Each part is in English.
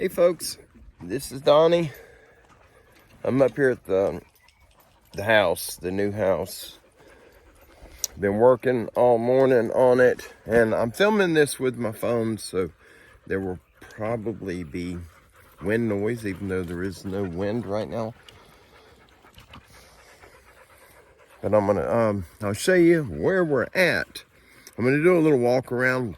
Hey folks, this is Donnie. I'm up here at the house, the new house. Been working all morning on it, and I'm filming this with my phone, so there will probably be wind noise, even though there is no wind right now. But I'm gonna I'll show you where we're at. I'm gonna do a little walk around.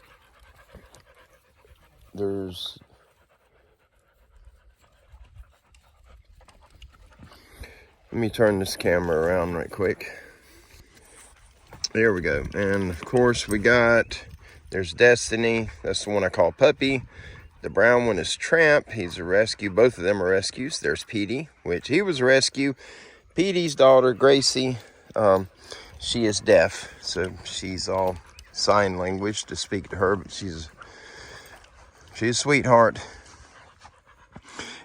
Let me turn this camera around right quick. There we go. And of course there's Destiny. That's the one I call Puppy. The brown one is Tramp. He's a rescue. Both of them are rescues. There's Petey, which he was a rescue. Petey's daughter, Gracie, she is deaf. So she's all sign language to speak to her, but she's a sweetheart.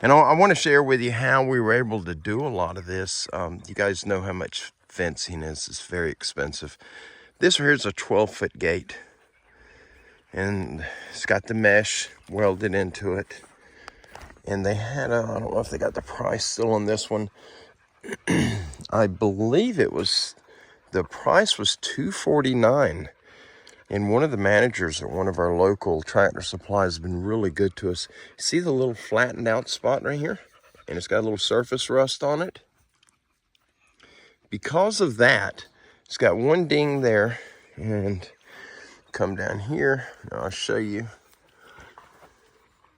And I want to share with you how we were able to do a lot of this. You guys know how much fencing is. It's very expensive. This here is a 12-foot gate. And it's got the mesh welded into it. And they had I don't know if they got the price still on this one. I believe the price was $249. And one of the managers at one of our local Tractor Supplies has been really good to us. See the little flattened out spot right here? And it's got a little surface rust on it. Because of that, it's got one ding there. And come down here, and I'll show you.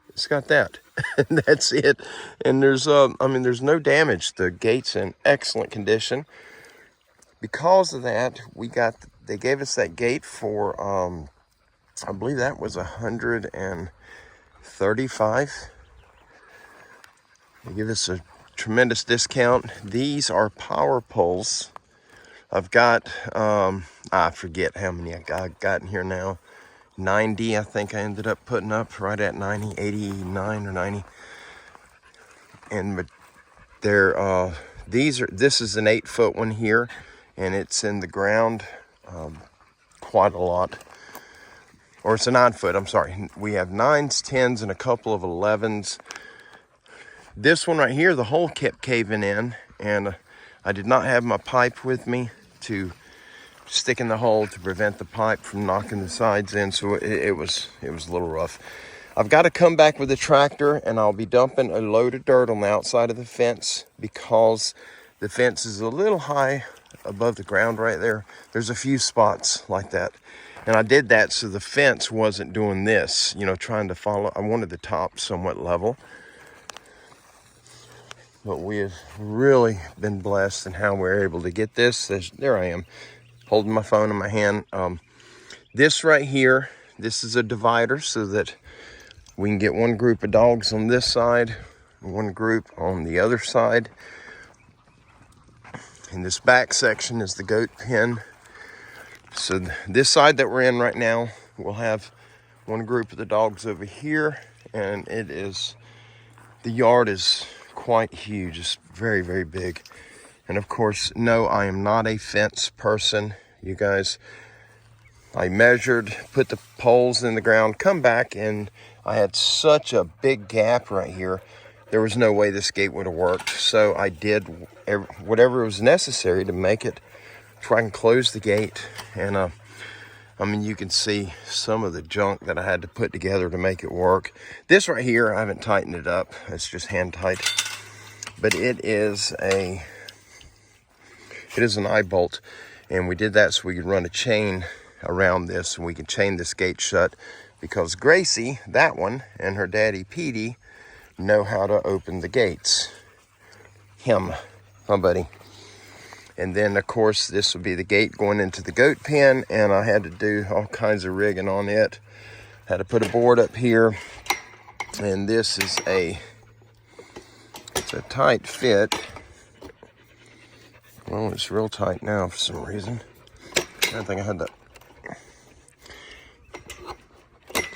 It's got that. And that's it. And there's no damage. The gate's in excellent condition. Because of that, they gave us that gate for I believe that was $135. They give us a tremendous discount. These are power poles. I've got I forget how many I got in here now. 90, I think I ended up putting up right at 90, 89 or 90. And this is an 8-foot one here, and it's in the ground quite a lot. Or it's a 9-foot, I'm sorry. We have 9s, 10s, and a couple of 11s. This one right here, the hole kept caving in, and I did not have my pipe with me to stick in the hole to prevent the pipe from knocking the sides in, so it was a little rough. I've got to come back with a tractor, and I'll be dumping a load of dirt on the outside of the fence because the fence is a little high above the ground right there. There's a few spots like that, and I did that so the fence wasn't doing this, trying to follow. I wanted the top somewhat level. But we have really been blessed in how we're able to get this. There I am, holding my phone in my hand. This right here, this is a divider so that we can get one group of dogs on this side, one group on the other side. And this back section is the goat pen. So this side that we're in right now, we'll have one group of the dogs over here, and the yard is quite huge. It's very, very big. And of course, no, I am not a fence person, you guys. I measured, put the poles in the ground, come back, and I had such a big gap right here. There was no way this gate would have worked. So I did whatever was necessary to make it, try and close the gate. And you can see some of the junk that I had to put together to make it work. This right here, I haven't tightened it up. It's just hand tight. But it is an eye bolt. And we did that so we could run a chain around this and we can chain this gate shut, because Gracie, that one, and her daddy Petey know how to open the gates. My buddy. And then of course this would be the gate going into the goat pen, and I had to do all kinds of rigging on it. Had to put a board up here, and this is it's a tight fit. Well, it's real tight now for some reason. I think I had that.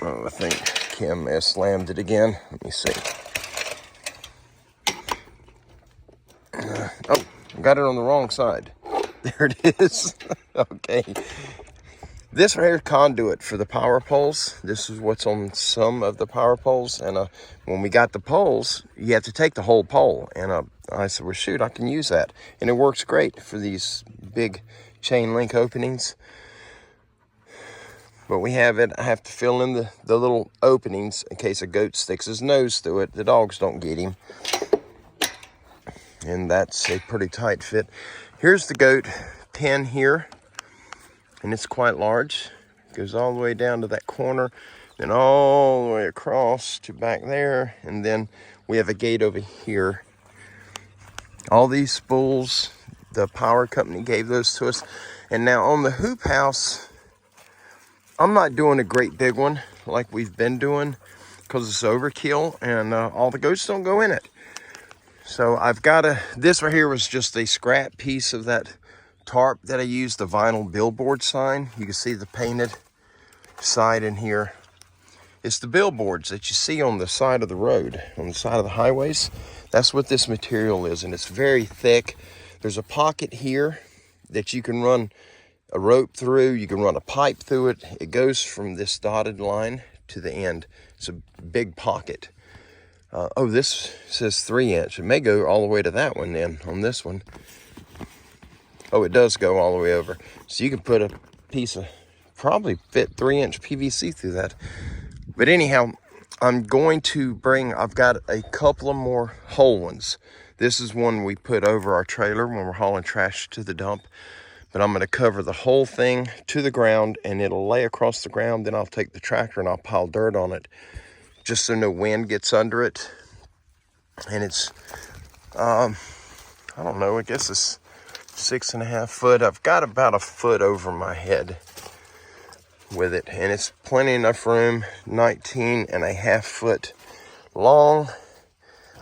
Oh, I think Kim slammed it again. Let me see. Oh, I got it on the wrong side. There it is. Okay. This right here is conduit for the power poles. This is what's on some of the power poles. And when we got the poles, you have to take the whole pole. And I said, well, shoot, I can use that. And it works great for these big chain link openings. But we have it, I have to fill in the little openings in case a goat sticks his nose through it. The dogs don't get him. And that's a pretty tight fit. Here's the goat pen here. And it's quite large. It goes all the way down to that corner, then all the way across to back there, and then we have a gate over here. All these spools, the power company gave those to us. And now on the hoop house, I'm not doing a great big one like we've been doing because it's overkill and all the goats don't go in it. So I've got this right here was just a scrap piece of that tarp that I used, the vinyl billboard sign. You can see the painted side in here. It's the billboards that you see on the side of the road, on the side of the highways. That's what this material is, and it's very thick. There's a pocket here that you can run a rope through. You can run a pipe through it. It goes from this dotted line to the end. It's a big pocket. Oh, this says 3-inch. It may go all the way to that one then on this one. Oh, it does go all the way over. So you can put a piece of, probably fit 3-inch PVC through that. But anyhow, I'm going to I've got a couple of more whole ones. This is one we put over our trailer when we're hauling trash to the dump. But I'm gonna cover the whole thing to the ground and it'll lay across the ground. Then I'll take the tractor and I'll pile dirt on it just so no wind gets under it. And it's, I don't know, I guess it's 6.5 foot. I've got about a foot over my head with it, and it's plenty enough room. 19.5 foot long.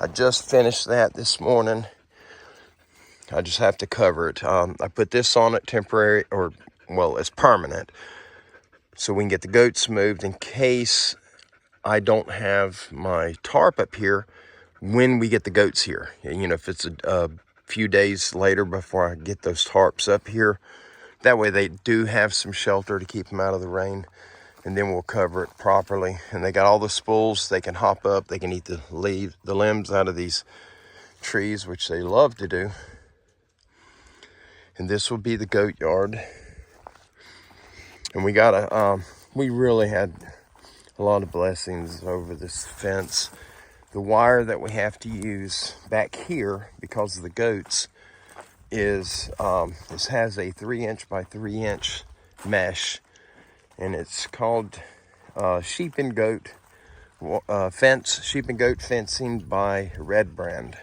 I just finished that this morning. I just have to cover it. I put this on it temporary, or well, it's permanent, so we can get the goats moved in case I don't have my tarp up here when we get the goats here. You know, if it's a few days later before I get those tarps up here. That way they do have some shelter to keep them out of the rain, and then we'll cover it properly. And they got all the spools. They can hop up. They can eat the limbs out of these trees, which they love to do. And this will be the goat yard. And we really had a lot of blessings over this fence. The wire that we have to use back here because of the goats is this has a 3-inch by 3-inch mesh, and it's called sheep and goat fencing by Red Brand,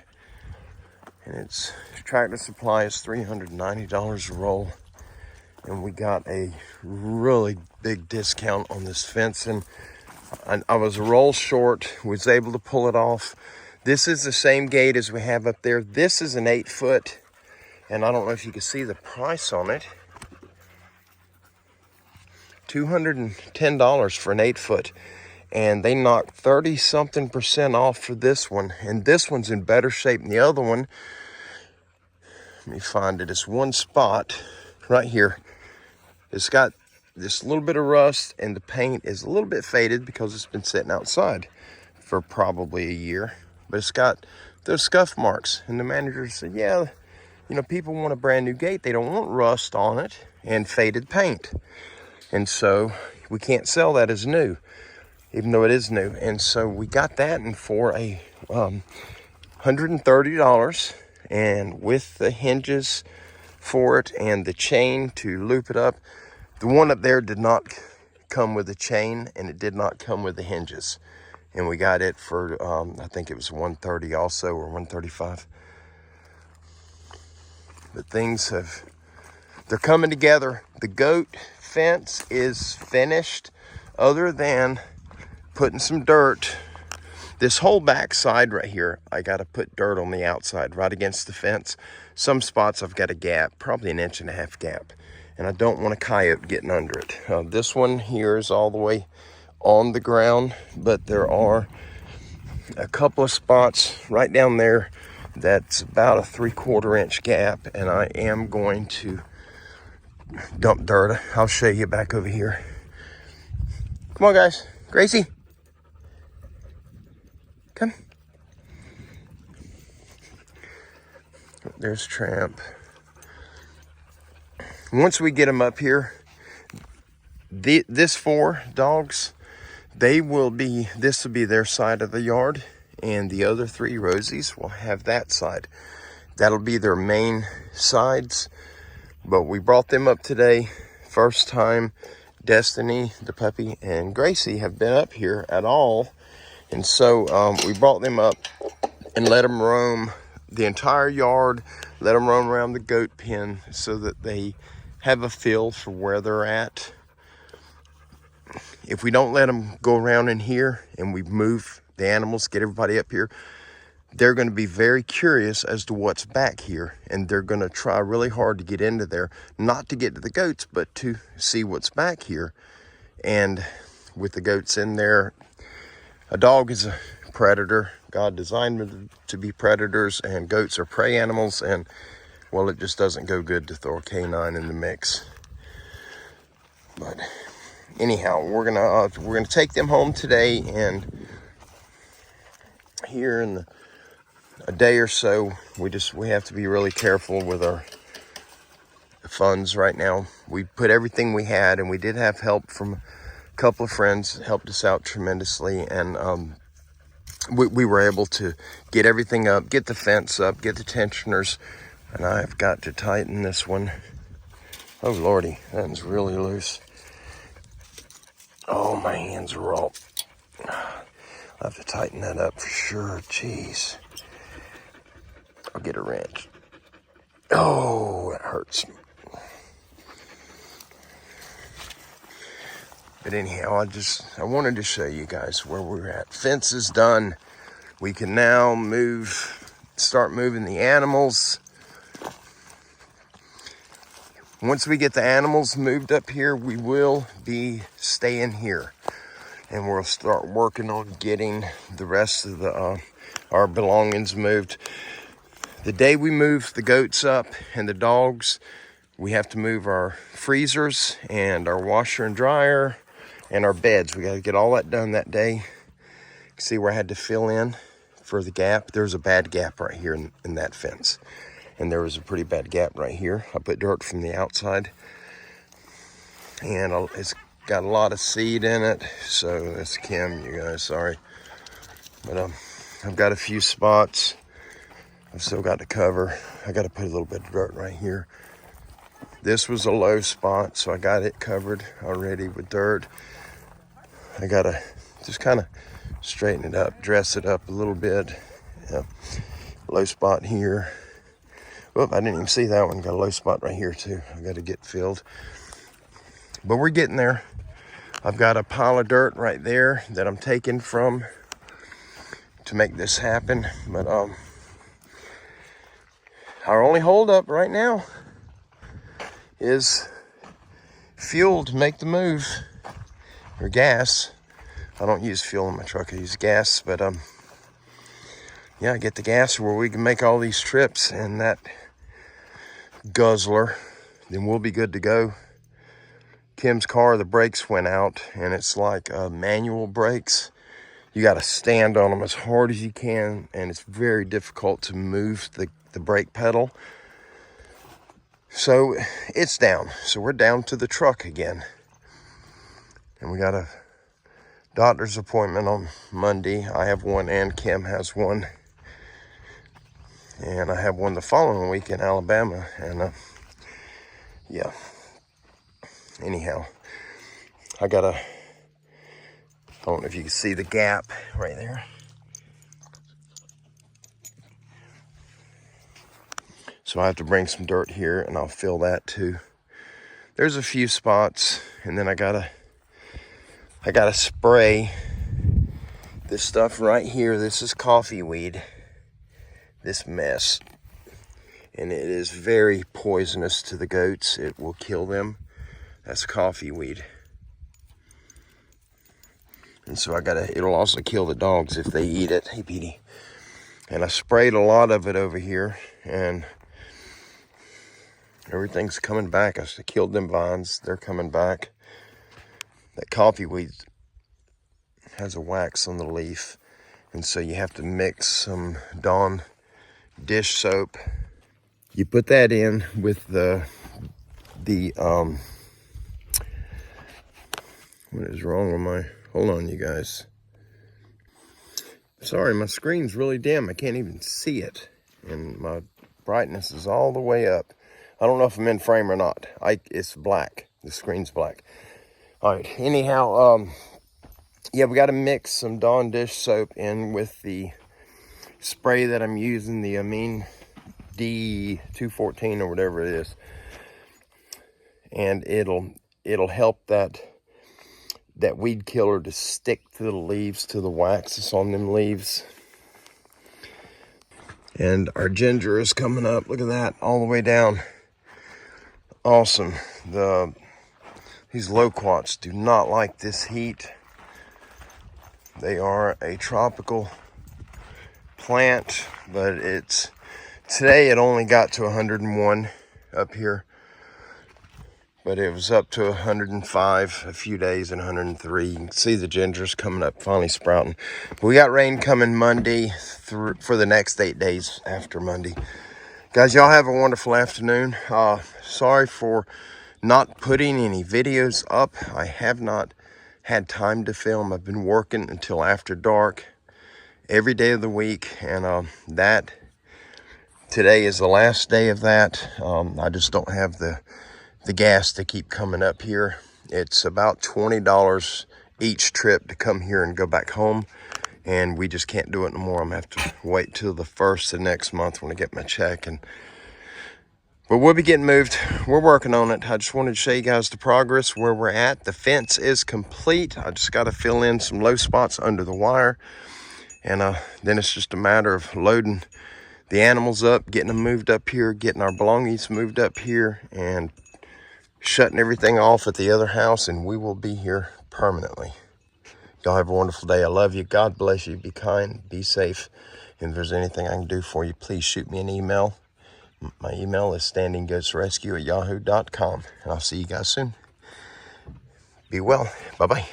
and its Tractor Supply is $390 a roll, and we got a really big discount on this fence. And I was a roll short, was able to pull it off. This is the same gate as we have up there. This is an 8 foot, and I don't know if you can see the price on it. $210 for an 8 foot. And they knocked 30-something% off for this one. And this one's in better shape than the other one. Let me find it. It's one spot right here. It's got this little bit of rust, and the paint is a little bit faded because it's been sitting outside for probably a year. But it's got those scuff marks. And the manager said, yeah, you know, people want a brand new gate. They don't want rust on it and faded paint. And so we can't sell that as new, even though it is new. And so we got that in for a $130, and with the hinges for it and the chain to loop it up. The one up there did not come with a chain, and it did not come with the hinges. And we got it for, I think it was $130 also, or $135. But they're coming together. The goat fence is finished, other than putting some dirt. This whole back side right here, I got to put dirt on the outside, right against the fence. Some spots I've got a gap, probably an 1.5 inch gap, and I don't want a coyote getting under it. This one here is all the way on the ground, but there are a couple of spots right down there that's about a 3/4 inch gap, and I am going to dump dirt. I'll show you back over here. Come on, guys. Gracie. Come. There's Tramp. Once we get them up here, this 4 dogs, this will be their side of the yard, and the other 3 Rosies will have that side. That'll be their main sides. But we brought them up today. First time Destiny, the puppy, and Gracie have been up here at all. And so we brought them up and let them roam the entire yard, let them roam around the goat pen so that they have a feel for where they're at. If we don't let them go around in here and we move the animals, get everybody up here, they're going to be very curious as to what's back here, and they're going to try really hard to get into there, not to get to the goats, but to see what's back here. And with the goats in there, a dog is a predator. God designed them to be predators, and goats are prey animals, and well, it just doesn't go good to throw a canine in the mix. But anyhow, we're gonna take them home today, and here in a day or so, we have to be really careful with our funds right now. We put everything we had, and we did have help from a couple of friends that helped us out tremendously, and we were able to get everything up, get the fence up, get the tensioners, and I've got to tighten this one. Oh lordy, that one's really loose. Oh, my hands are all, I'll have to tighten that up for sure. Jeez, I'll get a wrench. Oh, that hurts. But anyhow, I wanted to show you guys where we're at. Fence is done. We can now start moving the animals. Once we get the animals moved up here, we will be staying here. And we'll start working on getting the rest of our belongings moved. The day we move the goats up and the dogs, we have to move our freezers and our washer and dryer and our beds. We got to get all that done that day. See where I had to fill in for the gap? There's a bad gap right here in that fence. And there was a pretty bad gap right here. I put dirt from the outside. And it's got a lot of seed in it. So that's Kim, you guys, sorry. But I've got a few spots. I've still got to cover. I got to put a little bit of dirt right here. This was a low spot, so I got it covered already with dirt. I got to just kind of straighten it up, dress it up a little bit. Yeah. Low spot here. Whoop, I didn't even see that one. Got a low spot right here too. I got to get filled. But we're getting there. I've got a pile of dirt right there that I'm taking from to make this happen. But our only holdup right now is fuel to make the move, or gas. I don't use fuel in my truck, I use gas, but yeah, get the gas where we can make all these trips and that guzzler, then we'll be good to go. Kim's car, the brakes went out, and it's like manual brakes. You got to stand on them as hard as you can, and it's very difficult to move the brake pedal. So it's down. So we're down to the truck again. And we got a doctor's appointment on Monday. I have one and Kim has one. And I have one the following week in Alabama. And yeah. Anyhow, I don't know if you can see the gap right there. So I have to bring some dirt here and I'll fill that too. There's a few spots, and then I gotta spray this stuff right here. This is coffee weed, this mess. And it is very poisonous to the goats. It will kill them. That's coffee weed. And so it'll also kill the dogs if they eat it. Hey, Petey. And I sprayed a lot of it over here, and Everything's coming back. I killed them vines. They're coming back. That coffee weed has a wax on the leaf, and so you have to mix some Dawn dish soap. You put that in with the what is wrong with my, hold on you guys. Sorry, my screen's really dim. I can't even see it. And my brightness is all the way up. I don't know if I'm in frame or not. It's black. The screen's black. All right, anyhow, yeah, we got to mix some Dawn dish soap in with the spray that I'm using, the Amine D214 or whatever it is. And it'll help that weed killer to stick to the leaves, to the wax that's on them leaves. And our ginger is coming up. Look at that, all the way down. Awesome. These loquats do not like this heat. They are a tropical plant, but today it only got to 101 up here. But it was up to 105 a few days and 103. You can see the ginger's coming up, finally sprouting. But we got rain coming Monday for the next 8 days after Monday. Guys, y'all have a wonderful afternoon. Sorry for not putting any videos up. I have not had time to film. I've been working until after dark every day of the week. And today is the last day of that. I just don't have the gas to keep coming up here. It's about $20 each trip to come here and go back home, and we just can't do it no more. I'm gonna have to wait till the 1st of next month when I get my check. But we'll be getting moved. We're working on it. I just wanted to show you guys the progress where we're at. The fence is complete. I just got to fill in some low spots under the wire, and then it's just a matter of loading the animals up, getting them moved up here, getting our belongings moved up here, and shutting everything off at the other house, and we will be here permanently. Y'all have a wonderful day. I love you. God bless you. Be kind. Be safe. And if there's anything I can do for you, please shoot me an email. My email is standinggoatsrescue@yahoo.com. And I'll see you guys soon. Be well. Bye-bye.